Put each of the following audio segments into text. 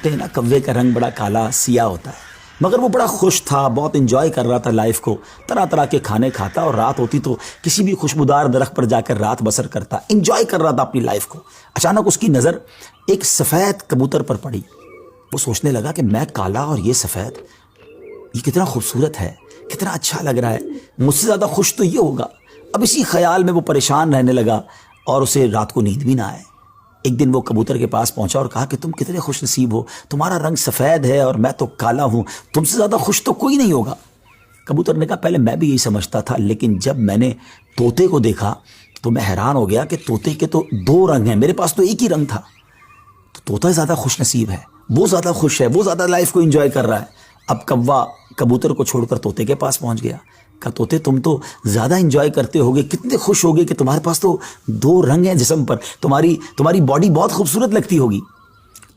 कहते हैं ना कव्वे का रंग बड़ा काला सिया होता है, मगर वो बड़ा खुश था, बहुत इंजॉय कर रहा था लाइफ को, तरह तरह के खाने खाता और रात होती तो किसी भी खुशबूदार दरख्त पर जाकर रात बसर करता, इंजॉय कर रहा था अपनी लाइफ को। अचानक उसकी नज़र एक सफ़ेद कबूतर पर पड़ी। वो सोचने लगा कि मैं काला और ये सफ़ेद, ये कितना खूबसूरत है, कितना अच्छा लग रहा है, मुझसे ज़्यादा खुश तो ये होगा। अब इसी ख्याल में वो परेशान रहने लगा और उसे रात को नींद भी ना आए। एक दिन वो कबूतर के पास पहुंचा और कहा कि तुम कितने खुश नसीब हो, तुम्हारा रंग सफ़ेद है और मैं तो काला हूं, तुमसे ज़्यादा खुश तो कोई नहीं होगा। कबूतर ने कहा पहले मैं भी यही समझता था, लेकिन जब मैंने तोते को देखा तो मैं हैरान हो गया कि तोते के तो दो रंग हैं, मेरे पास तो एक ही रंग था। तो तोता ज़्यादा खुश नसीब है, वो ज़्यादा खुश है, वो ज़्यादा लाइफ को इंजॉय कर रहा है। अब कौवा कबूतर को छोड़कर तोते के पास पहुंच गया। कहा तोते तुम तो ज़्यादा इंजॉय करते होगे, कितने खुश होगे कि तुम्हारे पास तो दो रंग हैं जिस्म पर, तुम्हारी बॉडी बहुत खूबसूरत लगती होगी।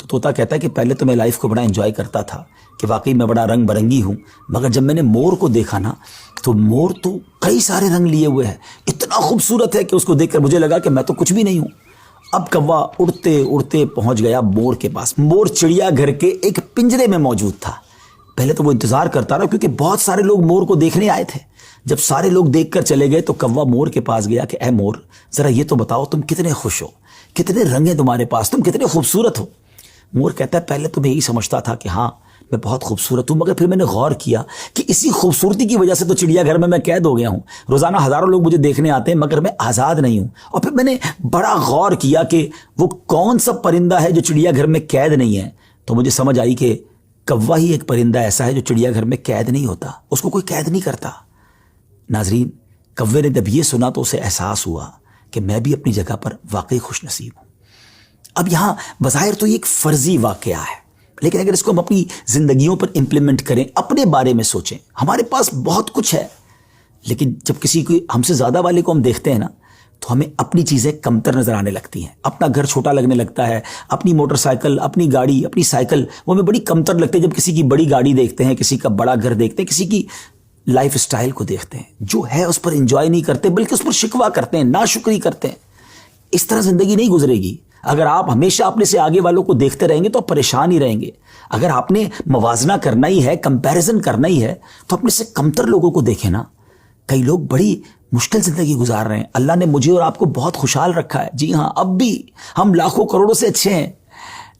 तो तोता कहता है कि पहले तो मैं लाइफ को बड़ा इंजॉय करता था कि वाकई मैं बड़ा रंग बरंगी हूँ, मगर जब मैंने मोर को देखा ना तो मोर तो कई सारे रंग लिए हुए है, इतना खूबसूरत है कि उसको देखकर मुझे लगा कि मैं तो कुछ भी नहीं हूँ। अब कौवा उड़ते उड़ते पहुँच गया मोर के पास। मोर चिड़ियाघर के एक पिंजरे में मौजूद था। पहले तो वो इंतज़ार करता रहा क्योंकि बहुत सारे लोग मोर को देखने आए थे। जब सारे लोग देखकर चले गए तो कौवा मोर के पास गया कि ऐ मोर, ज़रा ये तो बताओ तुम कितने खुश हो, कितने रंग हैं तुम्हारे पास, तुम कितने खूबसूरत हो। मोर कहता है पहले तो मैं यही समझता था कि हाँ मैं बहुत खूबसूरत हूँ, मगर फिर मैंने गौर किया कि इसी खूबसूरती की वजह से तो चिड़ियाघर में मैं कैद हो गया हूँ। रोज़ाना हज़ारों लोग मुझे देखने आते हैं मगर मैं आज़ाद नहीं हूँ। और फिर मैंने बड़ा गौर किया कि वो कौन सा परिंदा है जो चिड़ियाघर में कैद नहीं है। तो मुझे समझ आई कि कौवा ही एक परिंदा ऐसा है जो चिड़ियाघर में कैद नहीं होता, उसको कोई कैद नहीं करता। नाजरीन, कौवे ने जब ये सुना तो उसे एहसास हुआ कि मैं भी अपनी जगह पर वाकई खुश नसीब हूँ। अब यहाँ बज़ाहिर तो ये एक फ़र्जी वाक़या है, लेकिन अगर इसको हम अपनी ज़िंदगियों पर इम्प्लीमेंट करें, अपने बारे में सोचें, हमारे पास बहुत कुछ है, लेकिन जब किसी को हमसे ज़्यादा वाले को हम देखते हैं ना तो हमें अपनी चीज़ें कमतर नज़र आने लगती हैं। अपना घर छोटा लगने लगता है, अपनी मोटरसाइकिल, अपनी गाड़ी, अपनी साइकिल वो हमें बड़ी कमतर लगती है जब किसी की बड़ी गाड़ी देखते हैं, किसी का बड़ा घर देखते हैं, किसी की लाइफ स्टाइल को देखते हैं। जो है उस पर इंजॉय नहीं करते बल्कि उस पर शिकवा करते हैं, नाशुक्री करते हैं। इस तरह ज़िंदगी नहीं गुजरेगी। अगर आप हमेशा अपने से आगे वालों को देखते रहेंगे तो आप परेशान ही रहेंगे। अगर आपने मवाजना करना ही है, कंपैरिजन करना ही है, तो अपने से कमतर लोगों को देखें ना। कई लोग बड़ी मुश्किल ज़िंदगी गुजार रहे हैं। अल्लाह ने मुझे और आपको बहुत खुशहाल रखा है। जी हाँ, अब भी हम लाखों करोड़ों से अच्छे हैं,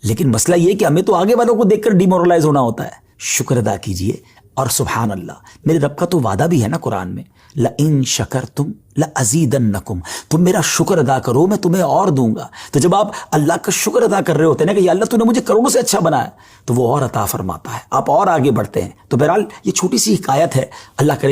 लेकिन मसला ये कि हमें तो आगे वालों को देखकर डिमोरलाइज होना होता है। शुक्र अदा कीजिए और सुभान अल्लाह, मेरे रब का तो वादा भी है ना कुरान में, ल इन शकरतुम ल अज़ीदन्नकुम, तुम मेरा शुक्र अदा करो मैं तुम्हें और दूंगा। तो जब आप अल्लाह का शुक्र अदा कर रहे होते हैं ना कि या अल्लाह तूने मुझे करोड़ों से अच्छा बनाया, तो वो और अता फरमाता है, आप और आगे बढ़ते हैं। तो बहरहाल ये छोटी सी हिकायत है, अल्लाह करे